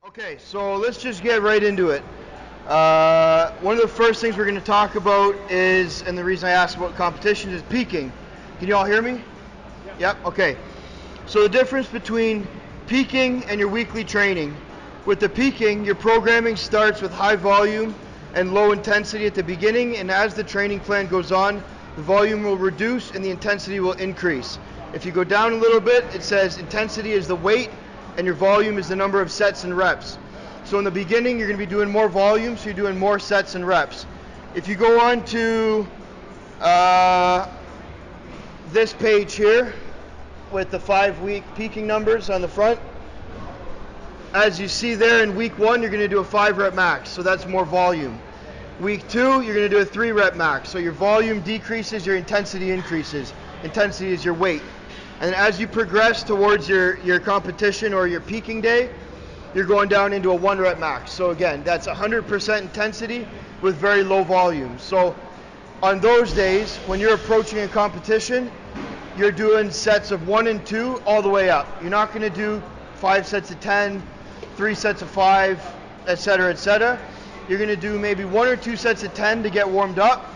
Okay, so let's just get right into it. One of the first things we're going to talk about is, and the reason I asked about competition is peaking. Can you all hear me? Yep. Okay. So the difference between peaking and your weekly training. With the peaking, your programming starts with high volume and low intensity at the beginning, and as the training plan goes on, the volume will reduce and the intensity will increase. If you go down a little bit, it says intensity is the weight and your volume is the number of sets and reps. So in the beginning, you're going to be doing more volume, so you're doing more sets and reps. If you go on to this page here with the 5-week peaking numbers on the front, as you see there, in week 1, you're going to do a 5-rep max, so that's more volume. Week 2, you're going to do a 3-rep max, so your volume decreases, your intensity increases. Intensity is your weight. And as you progress towards your competition or your peaking day, you're going down into a 1-rep max. So again, that's 100% intensity with very low volume. So on those days, when you're approaching a competition, you're doing sets of 1 and 2 all the way up. You're not going to do 5 sets of 10, 3 sets of 5, etc., etc. You're going to do maybe 1 or 2 sets of 10 to get warmed up.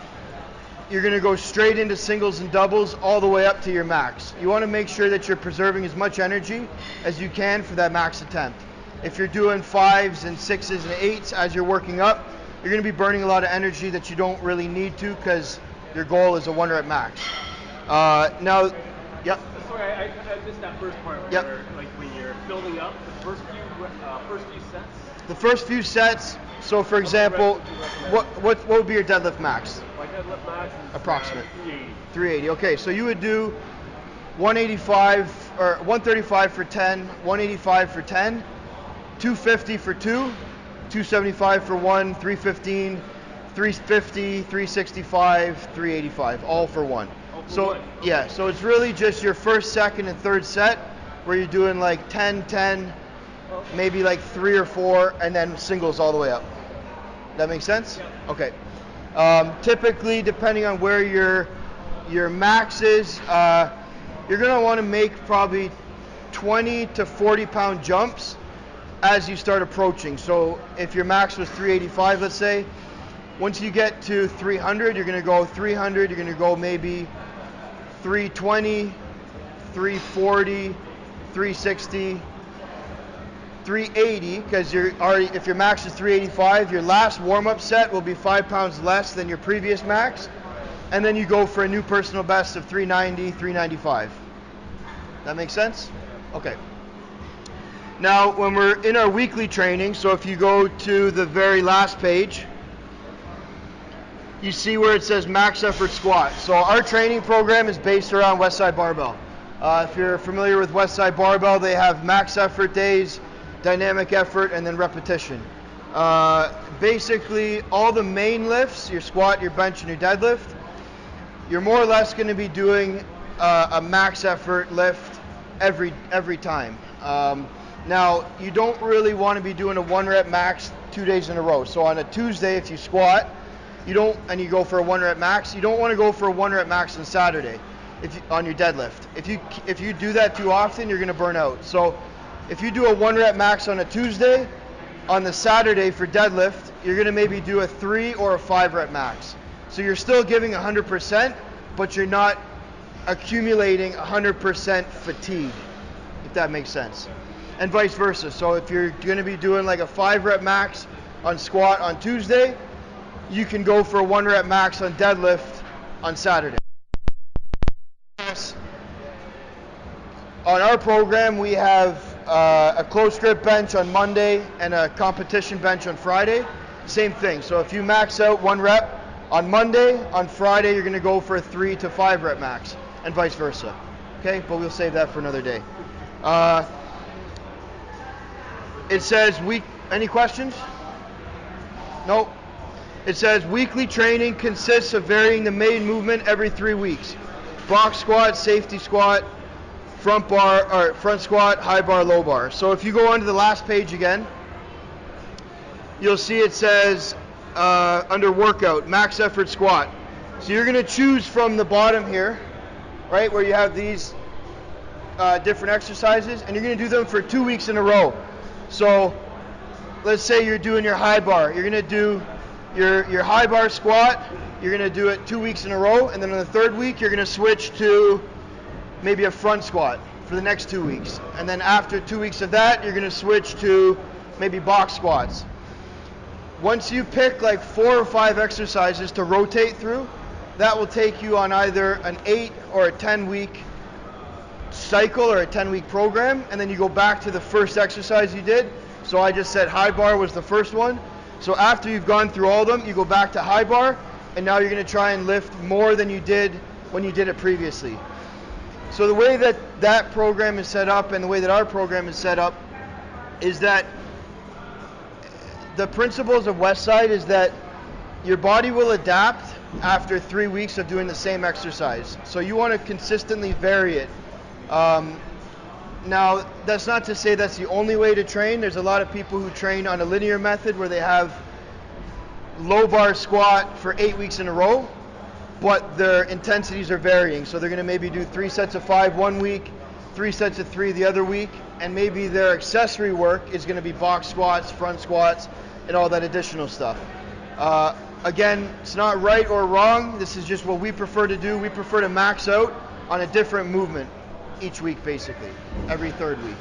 You're going to go straight into singles and doubles all the way up to your max. You want to make sure that you're preserving as much energy as you can for that max attempt. If you're doing 5s and 6s and 8s as you're working up, you're going to be burning a lot of energy that you don't really need to because your goal is a 1-rep max. Now, yep. Sorry, I missed that first part where, like, when you're building up the first few sets. The first few sets. So, for example, what would be your deadlift max? My deadlift max is approximate 380. 380. Okay, so you would do 185 or 135 for 10, 185 for 10, 250 for 2, 275 for 1, 315, 350, 365, 385, all for 1. So yeah, so it's really just your first, second, and third set where you're doing like 10, 10, maybe like 3 or 4, and then singles all the way up. That makes sense? Yeah. Okay. Typically, depending on where your max is, you're going to want to make probably 20 to 40 pound jumps as you start approaching. So if your max was 385, let's say, once you get to 300, you're going to go 300, you're going to go maybe 320, 340, 360, 380, because if your max is 385, your last warm-up set will be 5 pounds less than your previous max, and then you go for a new personal best of 390, 395. That makes sense? Okay. Now, when we're in our weekly training, so if you go to the very last page, you see where it says max effort squat. So our training program is based around Westside Barbell. If you're familiar with Westside Barbell, they have max effort days, dynamic effort, and then repetition. Basically, all the main lifts, your squat, your bench, and your deadlift, you're more or less going to be doing a max effort lift every time. Now, you don't really want to be doing a 1-rep max 2 days in a row. So on a Tuesday, if you squat, and you go for a 1-rep max, you don't want to go for a 1-rep max on Saturday on your deadlift. If you do that too often, you're going to burn out. So if you do a 1-rep max on a Tuesday, on the Saturday for deadlift, you're going to maybe do a 3 or a 5-rep max. So you're still giving 100%, but you're not accumulating 100% fatigue, if that makes sense. And vice versa. So if you're going to be doing like a 5-rep max on squat on Tuesday, you can go for a 1-rep max on deadlift on Saturday. On our program, we have a close grip bench on Monday and a competition bench on Friday. Same thing. So if you max out 1 rep on Monday, on Friday you're going to go for a 3 to 5 rep max, and vice versa. Okay, but we'll save that for another day. It says any questions? Nope. It says weekly training consists of varying the main movement every 3 weeks. Box squat, safety squat, front squat, high bar, low bar. So if you go onto the last page again, you'll see it says under workout, max effort squat. So you're going to choose from the bottom here, right, where you have these different exercises, and you're going to do them for 2 weeks in a row. So let's say you're doing your high bar. You're gonna do your high bar squat. You're gonna do it 2 weeks in a row, and then on the third week you're gonna switch to maybe a front squat for the next 2 weeks. And then after 2 weeks of that, you're gonna switch to maybe box squats. Once you pick like 4 or 5 exercises to rotate through, that will take you on either an 8 or a 10 week cycle or a 10-week program, and then you go back to the first exercise you did. So I just said high bar was the first one. So after you've gone through all of them, you go back to high bar, and now you're going to try and lift more than you did when you did it previously. So the way that that program is set up and the way that our program is set up is that the principles of Westside is that your body will adapt after 3 weeks of doing the same exercise. So you want to consistently vary it. Now, that's not to say that's the only way to train. There's a lot of people who train on a linear method where they have low bar squat for 8 weeks in a row, but their intensities are varying. So they're going to maybe do 3 sets of 5 1 week, 3 sets of 3 the other week, and maybe their accessory work is going to be box squats, front squats, and all that additional stuff. Again, it's not right or wrong. This is just what we prefer to do. We prefer to max out on a different movement each week, basically, every third week.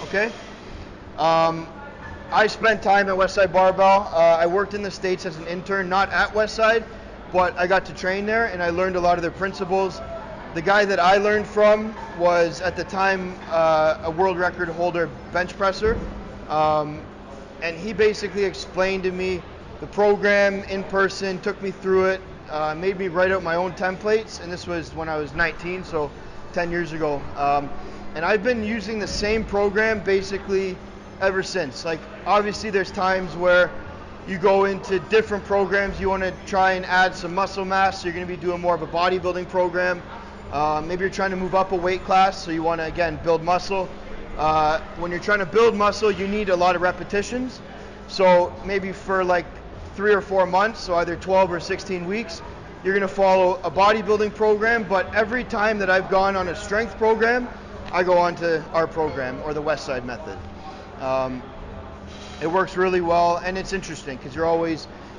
Okay? I spent time at Westside Barbell. I worked in the States as an intern, not at Westside, but I got to train there, and I learned a lot of their principles. The guy that I learned from was, at the time, a world record holder bench presser. And he basically explained to me the program in person, took me through it, made me write out my own templates, and this was when I was 19, so 10 years ago. And I've been using the same program basically ever since. Like, obviously there's times where you go into different programs, you want to try and add some muscle mass, so you're going to be doing more of a bodybuilding program. Maybe you're trying to move up a weight class, so you want to, again, build muscle. When you're trying to build muscle, you need a lot of repetitions. So maybe for like 3 or 4 months, so either 12 or 16 weeks, you're going to follow a bodybuilding program. But every time that I've gone on a strength program, I go on to our program, or the Westside method. It works really well, and it's interesting because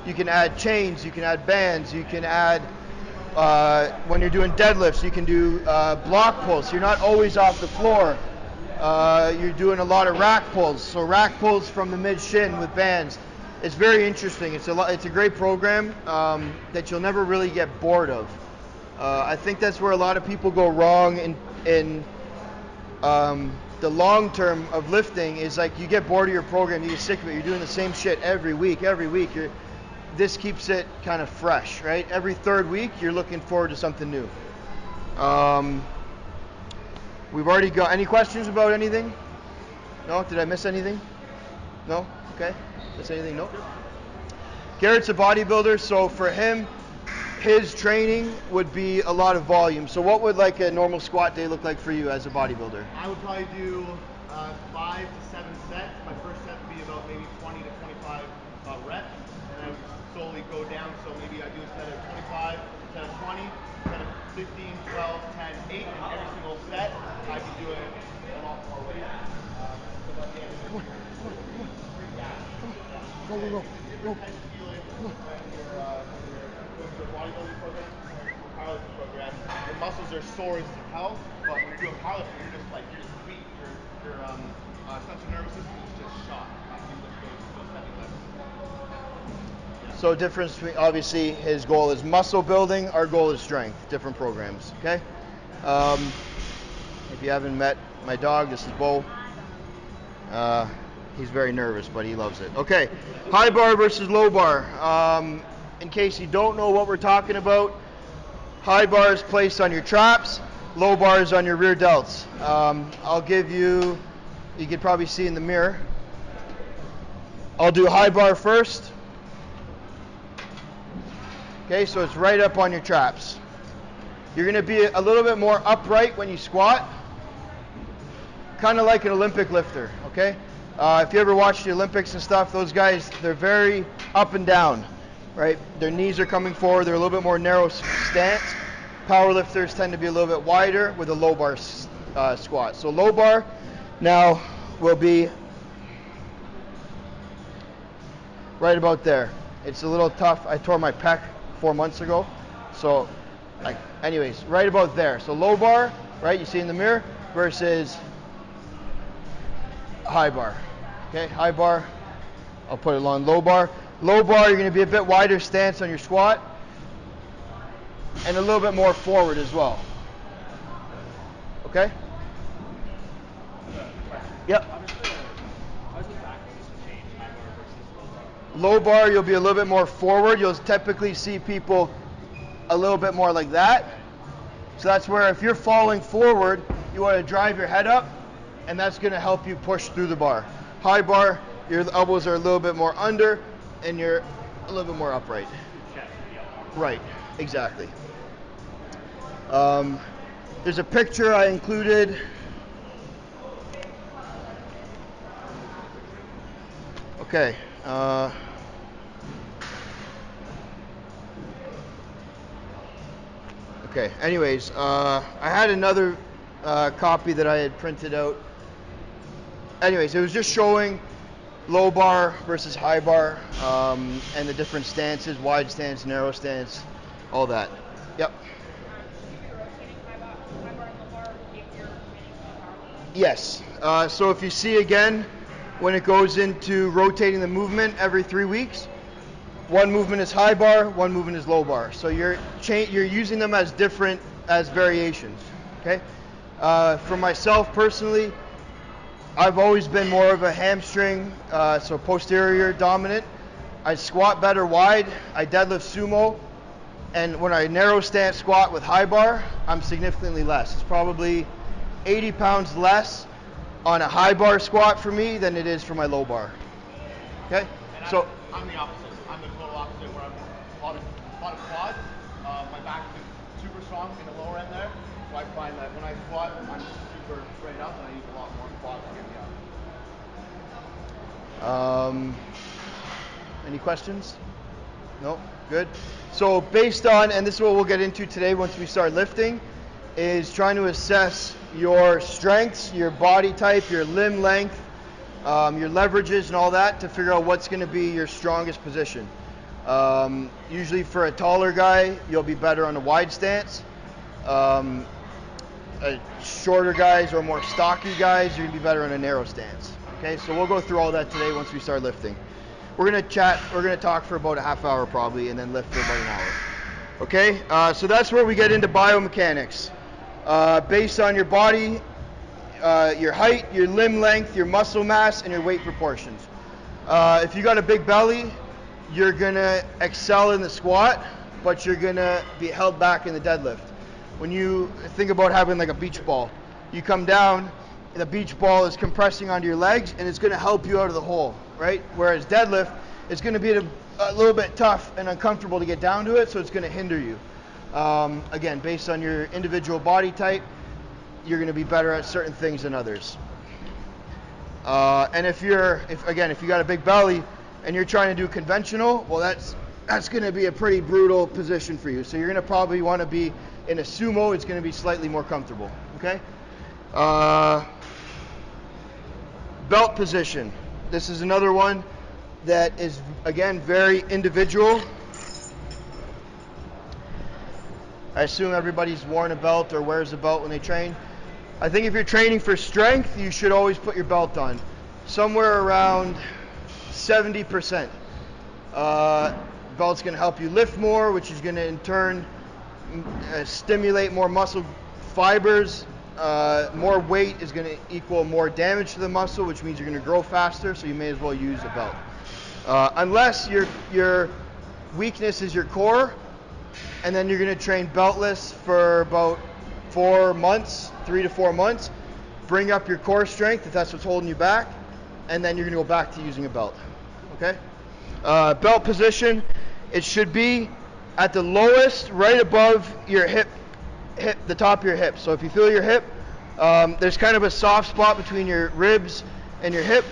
you can add chains, you can add bands, you can add, when you're doing deadlifts, you can do block pulls. You're not always off the floor. You're doing a lot of rack pulls. So rack pulls from the mid shin with bands. It's very interesting. It's a great program that you'll never really get bored of. I think that's where a lot of people go wrong in the long term of lifting, is like you get bored of your program, you get sick of it, you're doing the same shit every week. This keeps it kind of fresh, right? Every third week you're looking forward to something new. We've already got, any questions about anything? No? Did I miss anything? No? Okay. Miss anything? No? Garrett's a bodybuilder, so for him, his training would be a lot of volume. So what would like a normal squat day look like for you as a bodybuilder? I would probably do 5 to 7 sets. My first set would be about maybe 20 to 25 reps, and I would slowly go down. So maybe I do a set of 25, set of 20, set of 15, 12, 10, 8, and every single set I could do it a lot more weight. Go. Bodybuilding program, powerlifting program, your muscles are sore as hell, but when you're doing powerlifting, you're just weak. Your central nervous system is just shot after you lift those heavy lifts. Yeah. So difference between, obviously his goal is muscle building, our goal is strength. Different programs, okay? If you haven't met my dog, this is Bo. He's very nervous, but he loves it. Okay, high bar versus low bar. In case you don't know what we're talking about, high bar is placed on your traps, low bar is on your rear delts. I'll give you can probably see in the mirror. I'll do high bar first. Okay, so it's right up on your traps. You're going to be a little bit more upright when you squat, kind of like an Olympic lifter, okay? If you ever watch the Olympics and stuff, those guys, they're very up and down, right? Their knees are coming forward, they're a little bit more narrow stance. Power lifters tend to be a little bit wider with a low bar squat. So low bar now will be right about there. It's a little tough. I tore my pec 4 months ago. So, like, anyways, right about there. So low bar, right, you see in the mirror, versus high bar. Okay, high bar, I'll put it along low bar. Low bar, you're gonna be a bit wider stance on your squat, and a little bit more forward as well. Okay? Yep. How does the back position change, high bar versus Low bar, you'll be a little bit more forward. You'll typically see people a little bit more like that. So that's where if you're falling forward, you want to drive your head up, and that's going to help you push through the bar. High bar, your elbows are a little bit more under, and you're a little bit more upright. Right, exactly. There's a picture I included. Okay. Okay. Anyways, I had another copy that I had printed out. Anyways, it was just showing low bar versus high bar, and the different stances, wide stance, narrow stance, all that. Yep. Yes. So if you see again, when it goes into rotating the movement every 3 weeks, one movement is high bar, one movement is low bar. So you're using them as different as variations. Okay. For myself personally, I've always been more of a hamstring, so posterior dominant. I squat better wide. I deadlift sumo, and when I narrow stance squat with high bar, I'm significantly less. It's probably 80 pounds less on a high bar squat for me than it is for my low bar. Okay? And So I'm the opposite. I'm the total opposite where I'm a lot of quads. My back is super strong in the lower end there. So I find that when I squat, I'm super straight up, and I use a lot more quads to get me up. Any questions? No? Good. So based on, and this is what we'll get into today once we start lifting, is trying to assess your strengths, your body type, your limb length, your leverages and all that to figure out what's going to be your strongest position. Usually for a taller guy, you'll be better on a wide stance. Shorter guys or more stocky guys, you're going to be better on a narrow stance. Okay, so we'll go through all that today once we start lifting. We're going to talk for about a half hour probably, and then lift for about an hour. Okay, so that's where we get into biomechanics. Based on your body, your height, your limb length, your muscle mass, and your weight proportions. If you got a big belly, you're going to excel in the squat, but you're going to be held back in the deadlift. When you think about having like a beach ball, you come down, the beach ball is compressing onto your legs, and it's going to help you out of the hole, right? Whereas deadlift, it's going to be a little bit tough and uncomfortable to get down to it, so it's going to hinder you. Again, based on your individual body type, you're going to be better at certain things than others. And if you got a big belly and you're trying to do conventional, well, that's going to be a pretty brutal position for you. So you're going to probably want to be in a sumo. It's going to be slightly more comfortable. Okay. Belt position. This is another one that is, again, very individual. I assume everybody's worn a belt or wears a belt when they train. I think if you're training for strength, you should always put your belt on. Somewhere around 70%. Belt's going to help you lift more, which is going to in turn stimulate more muscle fibers. More weight is going to equal more damage to the muscle, which means you're going to grow faster, so you may as well use a belt. Unless your weakness is your core, and then you're going to train beltless for about 4 months, 3 to 4 months, bring up your core strength if that's what's holding you back, and then you're going to go back to using a belt. Okay? Belt position, it should be at the lowest, right above your hip, the top of your hip. So if you feel your hip, there's kind of a soft spot between your ribs and your hip.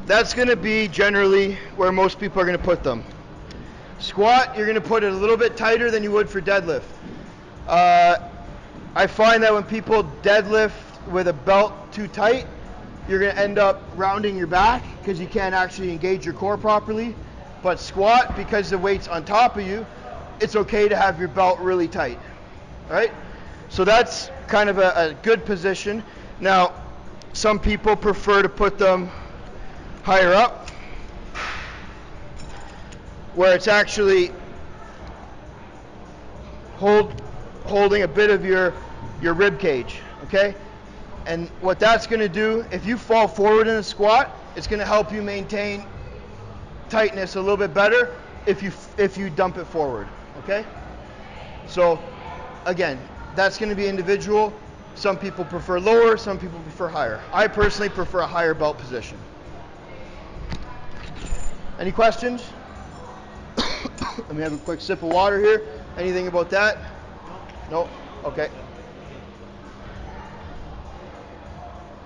That's going to be generally where most people are going to put them. Squat, you're going to put it a little bit tighter than you would for deadlift. I find that when people deadlift with a belt too tight, you're going to end up rounding your back because you can't actually engage your core properly. But squat, because the weight's on top of you, it's okay to have your belt really tight, right? So that's kind of a good position. Now, some people prefer to put them higher up, where it's actually holding a bit of your rib cage, okay? And what that's going to do, if you fall forward in a squat, it's going to help you maintain tightness a little bit better if you dump it forward, okay? So again, that's going to be individual. Some people prefer lower, some people prefer higher. I personally prefer a higher belt position. Any questions? Let me have a quick sip of water here. Anything about that? No? Okay.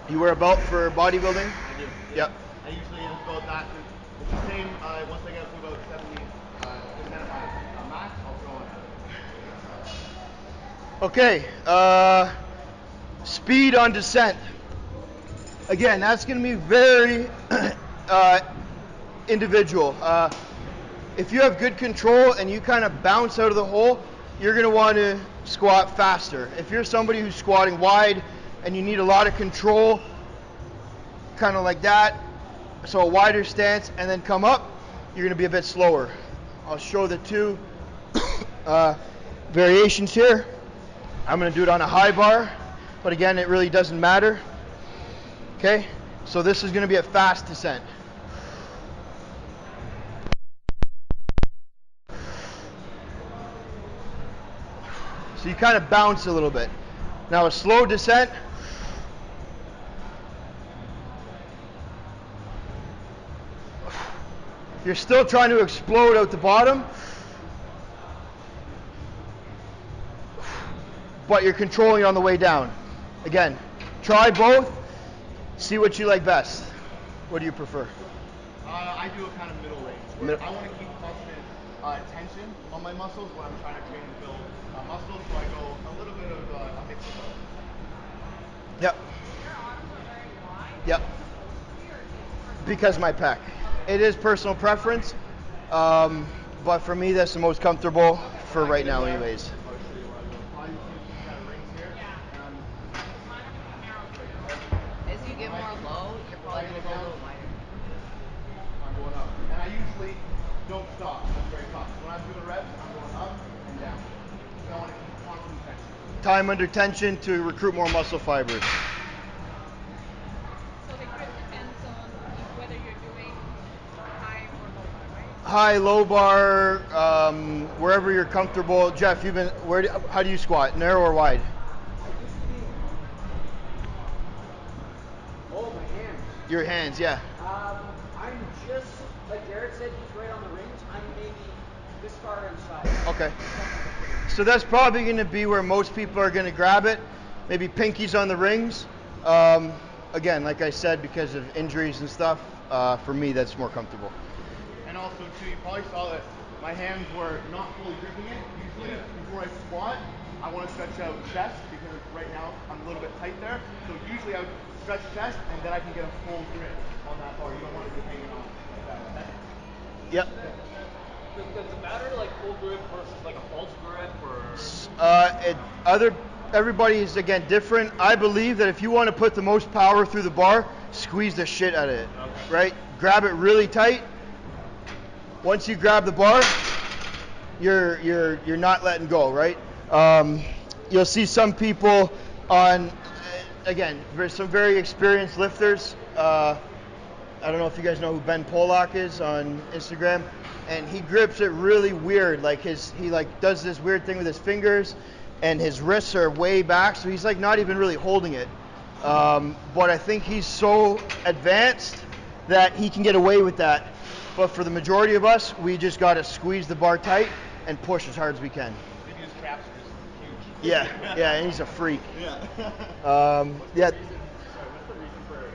You wear a belt for bodybuilding? I do. Yep. I usually use about that. It's the same. Once I get up to about 70% of my max, I'll throw on that. Okay. Speed on descent. Again, that's going to be very individual. If you have good control and you kind of bounce out of the hole, you're going to want to squat faster. If you're somebody who's squatting wide and you need a lot of control, kind of like that, so a wider stance and then come up, you're going to be a bit slower. I'll show the two variations here. I'm going to do it on a high bar, but again, it really doesn't matter. Okay, so this is going to be a fast descent. So you kind of bounce a little bit. Now a slow descent. You're still trying to explode out the bottom, but you're controlling on the way down. Again, try both. See what you like best. What do you prefer? I do a kind of middle range. I want to keep constant tension on my muscles when I'm trying to train and build muscles, so I go a little bit of a mix of both. Yep. Yep. Because my pec. It is personal preference, but for me that's the most comfortable for right now anyways. As you get more low, you're probably going to go a little wider. I'm going up. And I usually don't stop. That's very tough. When I'm doing reps, I'm going up and down. So I want to keep constant tension. Time under tension to recruit more muscle fibers. So the grip depends on whether you're doing high or low bar, right? High, low bar, wherever you're comfortable. Jeff, how do you squat? Narrow or wide? Oh, my hands. Your hands, yeah. I'm just, like Derek said, he's right on the rings. I'm maybe this far inside. Okay. So that's probably going to be where most people are going to grab it. Maybe pinkies on the rings. Again, like I said, because of injuries and stuff, for me that's more comfortable. And also, too, you probably saw that my hands were not fully gripping it. Usually, before I squat, I want to stretch out chest because right now I'm a little bit tight there. So usually I would stretch chest and then I can get a full grip on that bar. You don't want to be hanging on like that, okay? Yep. Does it matter like full grip versus like a false grip or? Everybody is again different. I believe that if you want to put the most power through the bar, squeeze the shit out of it, right? Grab it really tight. Once you grab the bar, you're not letting go, right? You'll see some people on, again, there's some very experienced lifters. I don't know if you guys know who Ben Pollock is on Instagram, and he grips it really weird. Like he does this weird thing with his fingers, and his wrists are way back, so he's like not even really holding it. But I think he's so advanced that he can get away with that. But for the majority of us, we just got to squeeze the bar tight and push as hard as we can. Maybe his traps are just huge. Yeah, and he's a freak. Yeah. Yeah. What's the reason for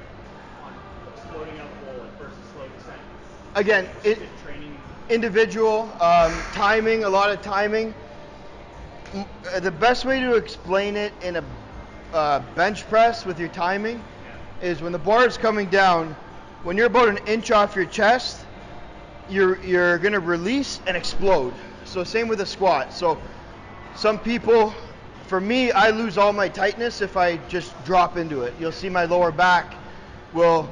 exploding out full versus slow descent? Again, Training. individual, timing, a lot of timing. The best way to explain it in a bench press with your timing is when the bar is coming down, when you're about an inch off your chest, you're gonna release and explode. So same with a squat. So some people, for me, I lose all my tightness if I just drop into it. You'll see my lower back will,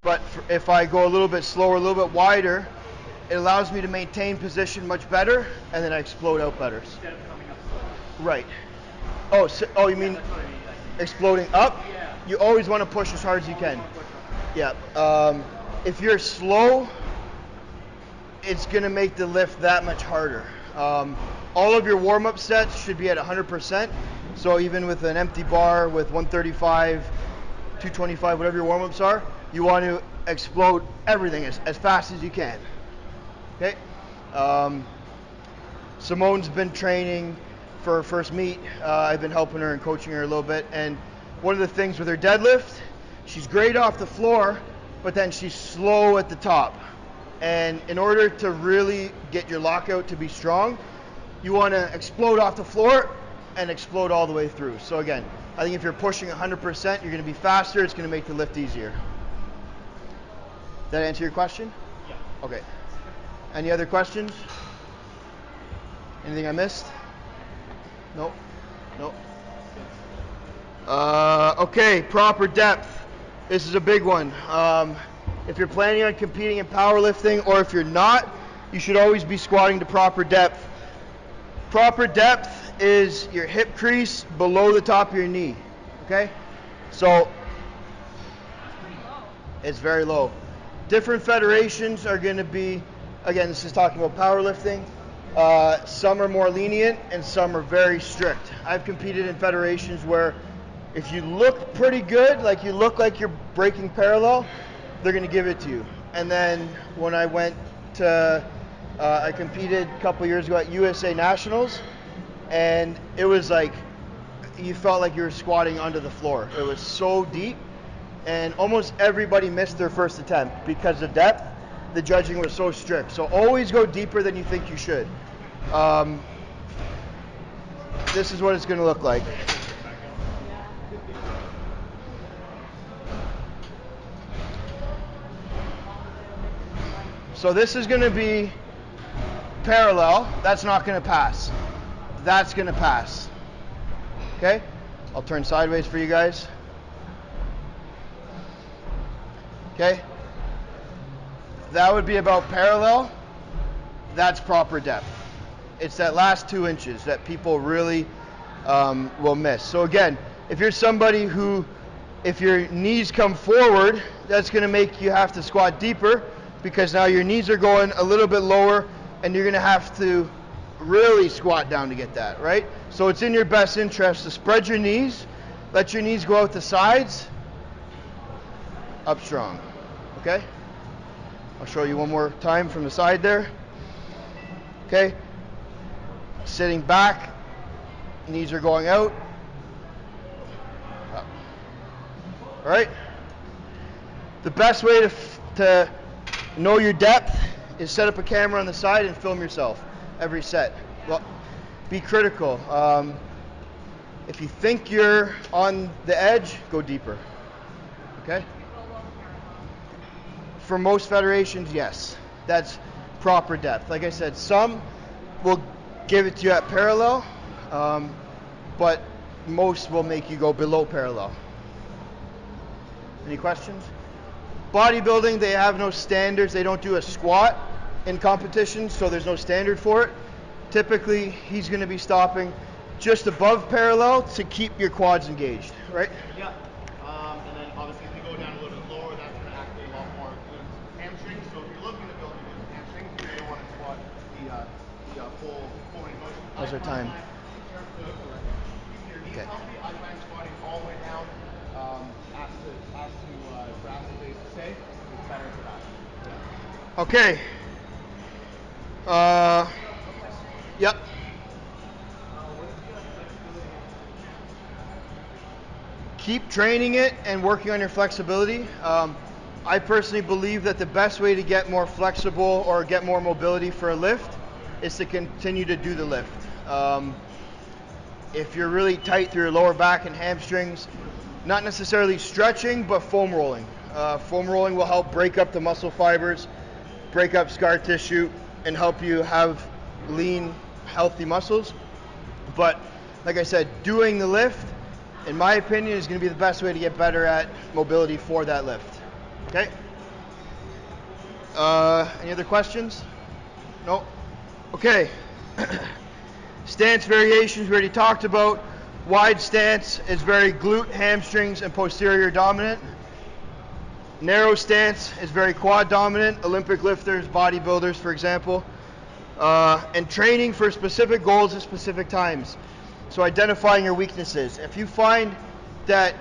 but if I go a little bit slower, a little bit wider, it allows me to maintain position much better, and then I explode out better. Instead of coming up slow. Right. Oh, so, oh, you mean That's what I mean. exploding up? Yeah. You always want to push as hard as you can. Yeah. If you're slow, it's going to make the lift that much harder. All of your warm-up sets should be at 100%. So even with an empty bar with 135, 225, whatever your warm-ups are, you want to explode everything as fast as you can. Okay? Simone's been training for her first meet. I've been helping her and coaching her a little bit. And one of the things with her deadlift, she's great off the floor, but then she's slow at the top. And in order to really get your lockout to be strong, you want to explode off the floor and explode all the way through. So again, I think if you're pushing 100%, you're going to be faster. It's going to make the lift easier. Did that answer your question? Yeah. Okay. Any other questions? Anything I missed? Nope. Nope. Okay, proper depth. This is a big one. If you're planning on competing in powerlifting, or if you're not, you should always be squatting to proper depth. Proper depth is your hip crease below the top of your knee. Okay? So it's very low. Different federations are going to be, again, this is talking about powerlifting. Some are more lenient and some are very strict. I've competed in federations where if you look pretty good, like you look like you're breaking parallel, they're going to give it to you. And then when I went to, I competed a couple years ago at USA Nationals, and it was like, you felt like you were squatting under the floor. It was so deep, and almost everybody missed their first attempt because of depth. The judging was so strict. So always go deeper than you think you should. This is what it's going to look like. So this is going to be parallel. That's not going to pass. That's going to pass. Okay? I'll turn sideways for you guys. Okay? That would be about parallel. That's proper depth. It's that last 2 inches that people really will miss. So again, if you're somebody who, if your knees come forward, that's going to make you have to squat deeper, because now your knees are going a little bit lower and you're going to have to really squat down to get that, right? So it's in your best interest to spread your knees, let your knees go out the sides, up strong. Okay? I'll show you one more time from the side there. Okay? Sitting back, knees are going out. Up. All right? The best way to know your depth is set up a camera on the side and film yourself every set. Well, be critical. If you think you're on the edge, go deeper. Okay? For most federations, yes. That's proper depth. Like I said, some will give it to you at parallel, but most will make you go below parallel. Any questions? Bodybuilding, they have no standards. They don't do a squat in competition, so there's no standard for it. Typically, he's going to be stopping just above parallel to keep your quads engaged, right? Yeah. And then obviously if you go down a little bit lower, that's going to activate a lot more hamstrings. So if you're looking to build your hamstrings, you may want to squat the full range motion. How's our time? To keep your knees healthy, I find squatting all the way down, as to drastically say, it's better for that. Okay. Yep. Keep training it and working on your flexibility. I personally believe that the best way to get more flexible or get more mobility for a lift is to continue to do the lift. If you're really tight through your lower back and hamstrings, not necessarily stretching, but foam rolling. Foam rolling will help break up the muscle fibers, break up scar tissue, and help you have lean, healthy muscles. But like I said, doing the lift, in my opinion, is going to be the best way to get better at mobility for that lift. Okay? Any other questions? No? Okay. Stance variations we already talked about. Wide stance is very glute, hamstrings, and posterior dominant. Narrow stance is very quad dominant. Olympic lifters, bodybuilders, for example. And training for specific goals at specific times. So identifying your weaknesses. If you find that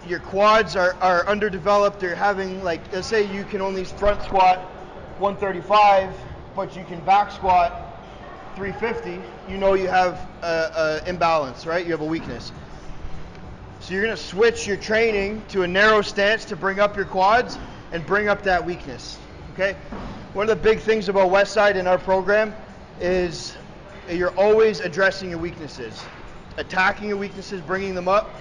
your quads are underdeveloped, or having, like, let's say you can only front squat 135, but you can back squat 350, you know you have a imbalance, right? You have a weakness. So you're going to switch your training to a narrow stance to bring up your quads and bring up that weakness. Okay? One of the big things about Westside in our program is you're always addressing your weaknesses, attacking your weaknesses, bringing them up.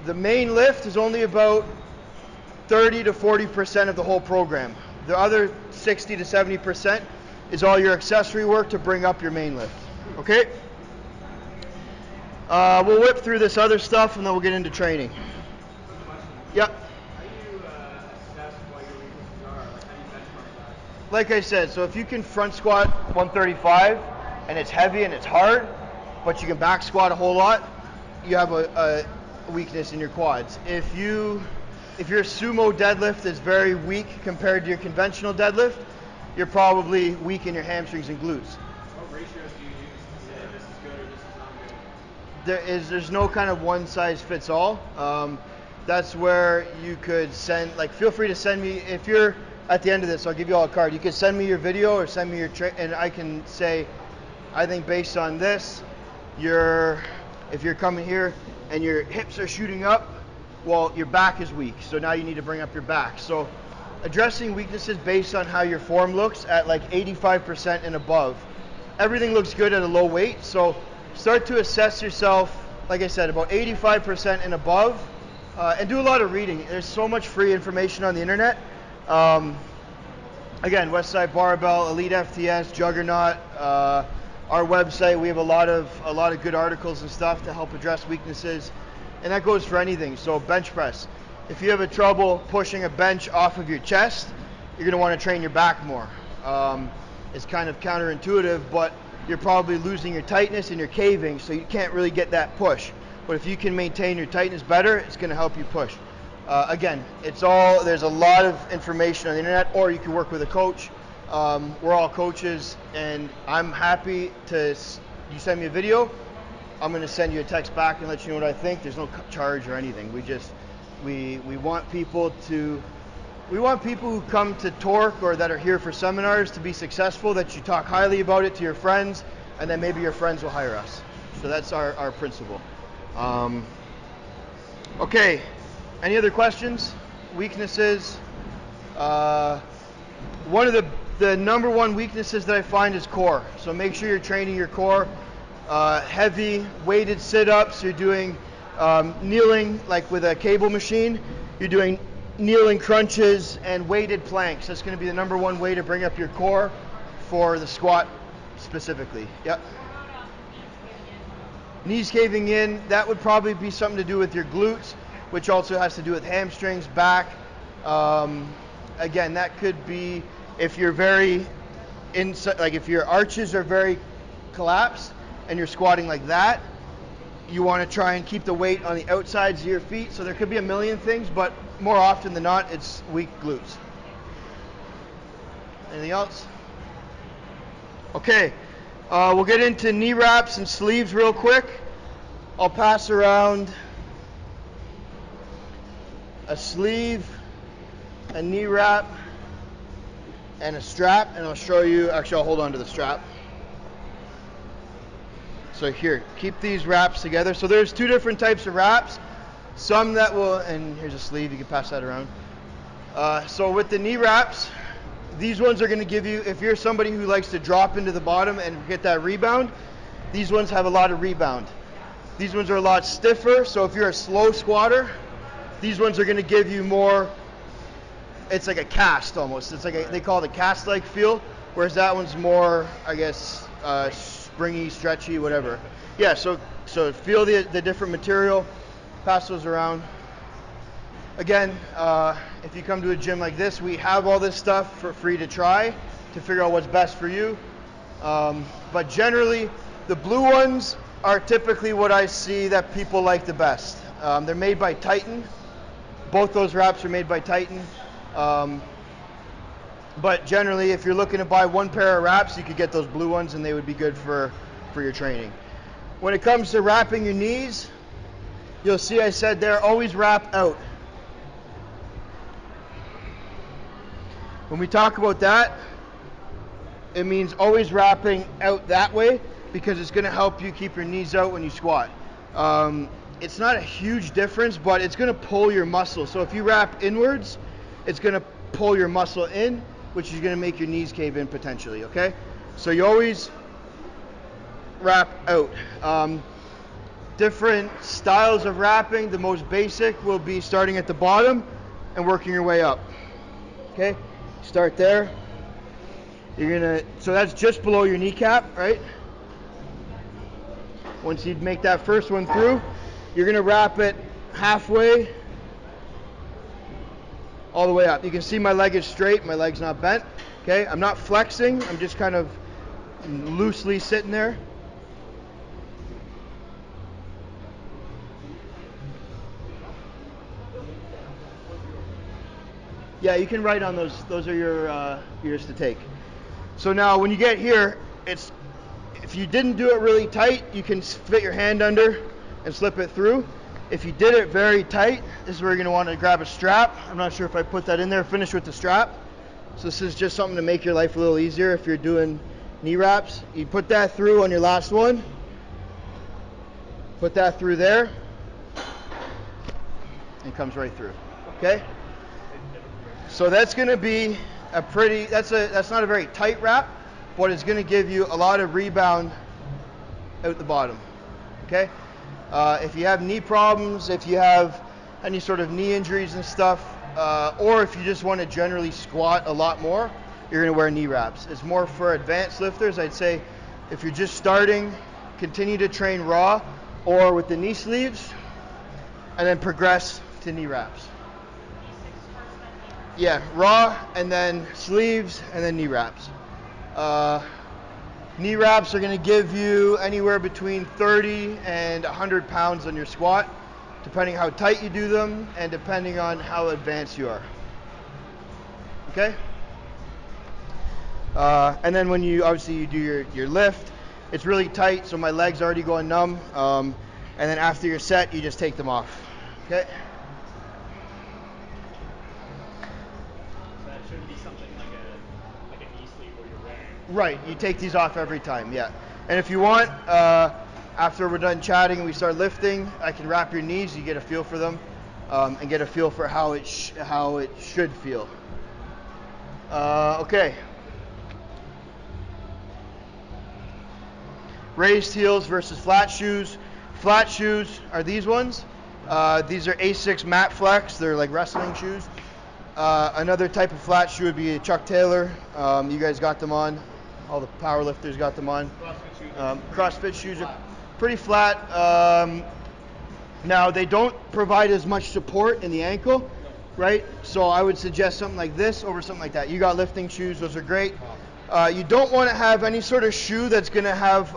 The main lift is only about 30 to 40% of the whole program. The other 60 to 70% is all your accessory work to bring up your main lift. Okay? We'll whip through this other stuff and then we'll get into training. Yep. How do you assess what your weaknesses are? Like, how do you benchmark that? Like I said, so if you can front squat 135 and it's heavy and it's hard, but you can back squat a whole lot, you have a weakness in your quads. If your sumo deadlift is very weak compared to your conventional deadlift, you're probably weak in your hamstrings and glutes. What ratios do you use to say this is good or this is not good? There's no kind of one size fits all. That's where you could send, like, feel free to send me, if you're at the end of this, I'll give you all a card. You could send me your video or send me your and I can say, I think based on this, if you're coming here and your hips are shooting up, well, your back is weak, so now you need to bring up your back. So addressing weaknesses based on how your form looks at like 85% and above. Everything looks good at a low weight, so start to assess yourself, like I said, about 85% and above, and do a lot of reading. There's so much free information on the internet. Again, Westside Barbell, Elite FTS, Juggernaut, our website, we have a lot of good articles and stuff to help address weaknesses, and that goes for anything. So bench press. If you have a trouble pushing a bench off of your chest, you're going to want to train your back more. It's kind of counterintuitive, but you're probably losing your tightness and you're caving, so you can't really get that push. But if you can maintain your tightness better, it's going to help you push. Again, there's a lot of information on the internet, or you can work with a coach. We're all coaches, and I'm happy to, you send me a video, I'm going to send you a text back and let you know what I think. There's no charge or anything. We want people who come to Torque or that are here for seminars to be successful, that you talk highly about it to your friends, and then maybe your friends will hire us. So that's our principle. Okay, any other questions? Weaknesses? One of the number one weaknesses that I find is core. So make sure you're training your core. Heavy weighted sit-ups, you're doing kneeling, like with a cable machine, you're doing kneeling crunches and weighted planks. That's going to be the number one way to bring up your core for the squat specifically. Yep. Knees caving in, that would probably be something to do with your glutes, which also has to do with hamstrings, back. Again, that could be if you're very like if your arches are very collapsed and you're squatting like that, you want to try and keep the weight on the outsides of your feet. So there could be a million things, but more often than not, it's weak glutes. Anything else? Okay, we'll get into knee wraps and sleeves real quick. I'll pass around a sleeve, a knee wrap, and a strap, and I'll show you, actually I'll hold on to the strap. So here, keep these wraps together. So there's two different types of wraps. Some that will, and here's a sleeve, you can pass that around. So with the knee wraps, these ones are going to give you, if you're somebody who likes to drop into the bottom and get that rebound, these ones have a lot of rebound. These ones are a lot stiffer, so if you're a slow squatter, these ones are going to give you more it's like a cast almost. It's like they call it a cast-like feel, whereas that one's more, I guess, springy, stretchy, whatever. Yeah, so feel the different material, pass those around. Again, if you come to a gym like this, we have all this stuff for free to try to figure out what's best for you. But generally, the blue ones are typically what I see that people like the best. They're made by Titan. Both those wraps are made by Titan. But generally, if you're looking to buy one pair of wraps, you could get those blue ones and they would be good for your training. When it comes to wrapping your knees, you'll see I said there, always wrap out. When we talk about that, it means always wrapping out that way because it's going to help you keep your knees out when you squat. It's not a huge difference, but it's going to pull your muscle. So if you wrap inwards, it's going to pull your muscle in, which is going to make your knees cave in potentially, okay? So you always wrap out. Different styles of wrapping. The most basic will be starting at the bottom and working your way up, okay? Start there. So that's just below your kneecap, right? Once you make that first one through, you're gonna wrap it halfway all the way up. You can see my leg is straight, my leg's not bent, okay? I'm not flexing, I'm just kind of loosely sitting there. Yeah, you can write on those. Those are yours to take. So now when you get here, if you didn't do it really tight, you can fit your hand under and slip it through. If you did it very tight, this is where you're going to want to grab a strap. I'm not sure if I put that in there. Finish with the strap. So this is just something to make your life a little easier if you're doing knee wraps. You put that through on your last one. Put that through there. And it comes right through. Okay? So that's going to be that's not a very tight wrap, but it's going to give you a lot of rebound out the bottom, okay? If you have knee problems, if you have any sort of knee injuries and stuff, or if you just want to generally squat a lot more, you're going to wear knee wraps. It's more for advanced lifters. I'd say if you're just starting, continue to train raw or with the knee sleeves, and then progress to knee wraps. Yeah, raw, and then sleeves, and then knee wraps. Knee wraps are going to give you anywhere between 30 and 100 pounds on your squat, depending how tight you do them, and depending on how advanced you are. Okay? And then when you do your lift, it's really tight, so my leg's already going numb. And then after your set, you just take them off. Okay? Shouldn't be something like a knee sleeve where you're wearing. Right, you take these off every time, yeah. And if you want, after we're done chatting and we start lifting, I can wrap your knees, you get a feel for them, and get a feel for how it should feel. Okay. Raised heels versus flat shoes. Flat shoes are these ones. These are Asics Matte Flex, they're like wrestling shoes. Another type of flat shoe would be a Chuck Taylor. You guys got them on. All the power lifters got them on. CrossFit shoes are pretty flat. Now, they don't provide as much support in the ankle, right? So I would suggest something like this over something like that. You got lifting shoes. Those are great. You don't want to have any sort of shoe that's going to have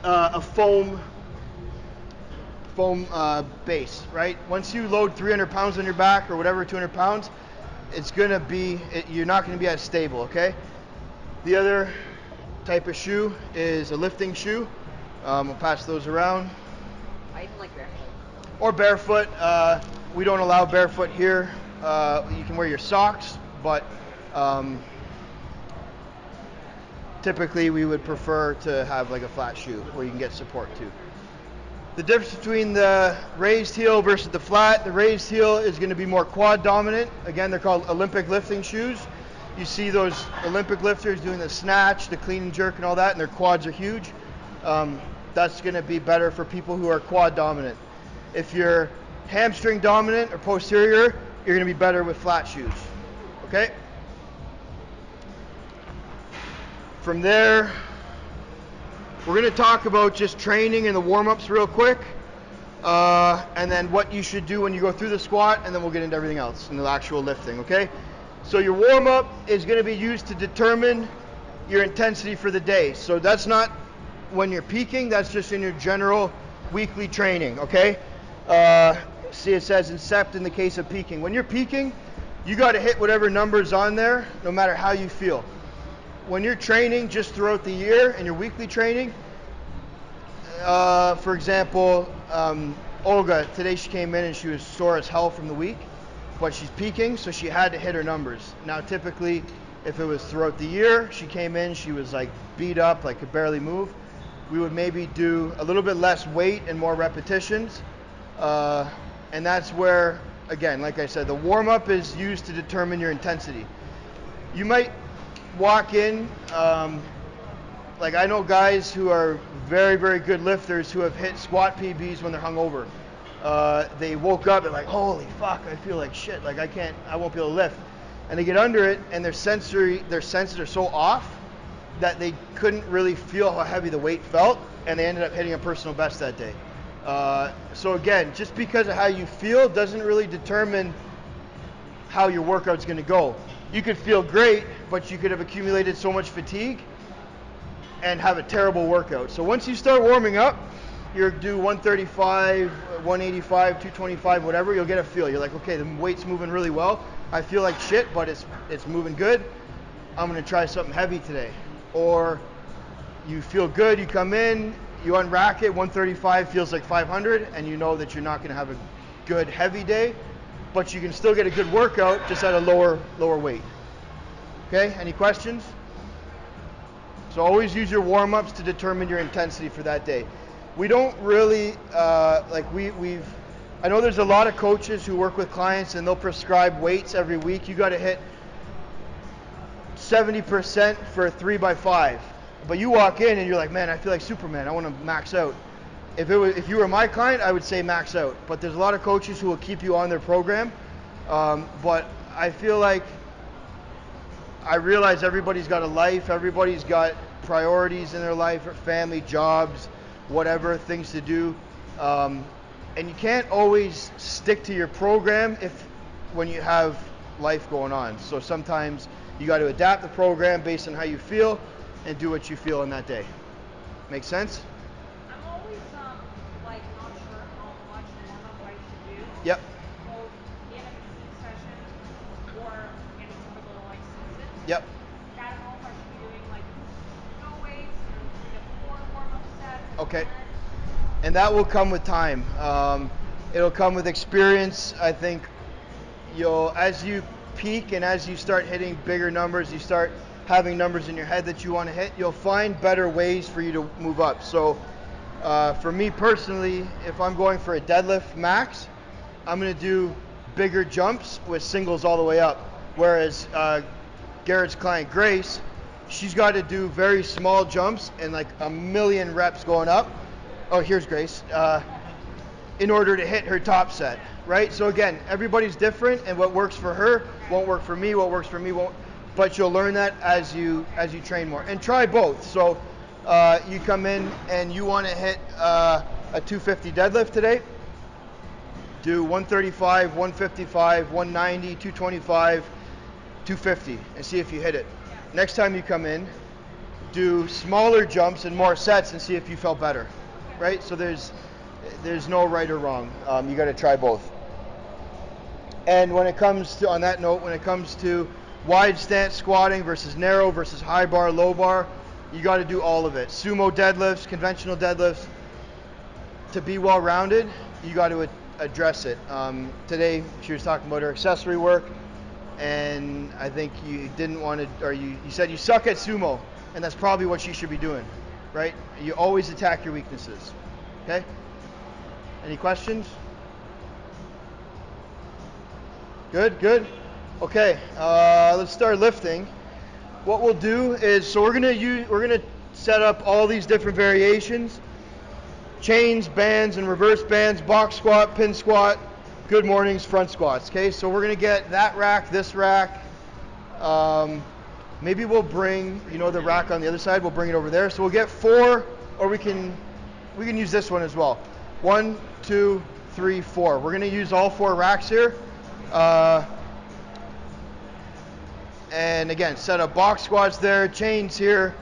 a foam base, right? Once you load 300 pounds on your back or whatever, 200 pounds, you're not going to be as stable, okay? The other type of shoe is a lifting shoe. We'll pass those around. I even like barefoot. Or barefoot. We don't allow barefoot here. You can wear your socks, but typically we would prefer to have like a flat shoe where you can get support too. The difference between the raised heel versus the flat, the raised heel is going to be more quad dominant. Again, they're called Olympic lifting shoes. You see those Olympic lifters doing the snatch, the clean and jerk and all that, and their quads are huge. That's going to be better for people who are quad dominant. If you're hamstring dominant or posterior, you're going to be better with flat shoes. Okay? From there, we're going to talk about just training and the warm-ups real quick, and then what you should do when you go through the squat, and then we'll get into everything else in the actual lifting, okay? So your warm-up is going to be used to determine your intensity for the day. So that's not when you're peaking, that's just in your general weekly training, okay? See, it says incept in the case of peaking. When you're peaking, you got to hit whatever number's on there, no matter how you feel. When you're training just throughout the year and your weekly training, for example, Olga, today she came in and she was sore as hell from the week, but she's peaking, so she had to hit her numbers. Now, typically, if it was throughout the year, she came in, she was like beat up, like could barely move, we would maybe do a little bit less weight and more repetitions. And that's where, again, like I said, the warm-up is used to determine your intensity. You might walk in, like I know guys who are very, very good lifters who have hit squat PBs when they're hungover. They woke up and like, holy fuck, I feel like shit, like I won't be able to lift. And they get under it and their senses are so off that they couldn't really feel how heavy the weight felt, and they ended up hitting a personal best that day. So again, just because of how you feel doesn't really determine how your workout's going to go. You could feel great, but you could have accumulated so much fatigue and have a terrible workout. So once you start warming up, you do 135, 185, 225, whatever, you'll get a feel. You're like, okay, the weight's moving really well. I feel like shit, but it's moving good. I'm going to try something heavy today. Or you feel good, you come in, you unrack it, 135 feels like 500, and you know that you're not going to have a good heavy day, but you can still get a good workout just at a lower weight. Okay, any questions? So always use your warm-ups to determine your intensity for that day. We don't really, I know there's a lot of coaches who work with clients and they'll prescribe weights every week. You got to hit 70% for a 3x5. But you walk in and you're like, man, I feel like Superman. I want to max out. If you were my client, I would say max out. But there's a lot of coaches who will keep you on their program. But I feel like I realize everybody's got a life. Everybody's got priorities in their life, family, jobs, whatever, things to do. And you can't always stick to your program when you have life going on. So sometimes you got to adapt the program based on how you feel and do what you feel on that day. Make sense? I'm always like not sure how much warm-up I should do. Yep. Both in a peak session or in a typical like season. Yep. I don't know if I should be doing like no weights, 3 to 4 warm-up sets. Okay. And that will come with time. It'll come with experience. I think as you peak and as you start hitting bigger numbers, you start having numbers in your head that you want to hit, you'll find better ways for you to move up. So for me personally, if I'm going for a deadlift max, I'm going to do bigger jumps with singles all the way up. Whereas Garrett's client Grace, she's got to do very small jumps and like a million reps going up. Oh, here's Grace. In order to hit her top set, right? So again, everybody's different, and what works for her won't work for me. What works for me won't. But you'll learn that as you train more. And try both. So you come in and you want to hit a 250 deadlift today. Do 135, 155, 190, 225, 250, and see if you hit it. Next time you come in, do smaller jumps and more sets and see if you felt better, right? So there's no right or wrong. You got to try both. And when it comes to, on that note, when it comes to wide stance squatting versus narrow versus high bar, low bar, you got to do all of it. Sumo deadlifts, conventional deadlifts. To be well-rounded, you got to address it. Today, she was talking about her accessory work, and I think you didn't want to, or you said you suck at sumo, and that's probably what she should be doing, right? You always attack your weaknesses, okay? Any questions? Good. Okay, let's start lifting. What we'll do is, so we're gonna set up all these different variations: chains, bands, and reverse bands, box squat, pin squat, good mornings front squats. Okay, so we're gonna get that rack, this rack. Maybe we'll bring, the rack on the other side. We'll bring it over there. So we'll get 4, or we can use this one as well. 1, 2, 3, 4. We're gonna use all 4 racks here. And again, set up box squats there, chains here,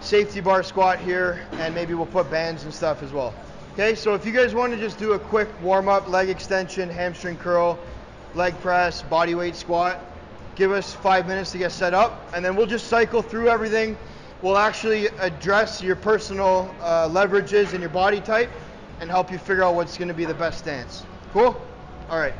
safety bar squat here, and maybe we'll put bands and stuff as well. Okay, so if you guys want to just do a quick warm up, leg extension, hamstring curl, leg press, body weight squat, give us 5 minutes to get set up, and then we'll just cycle through everything. We'll actually address your personal leverages and your body type and help you figure out what's going to be the best stance. Cool? All right.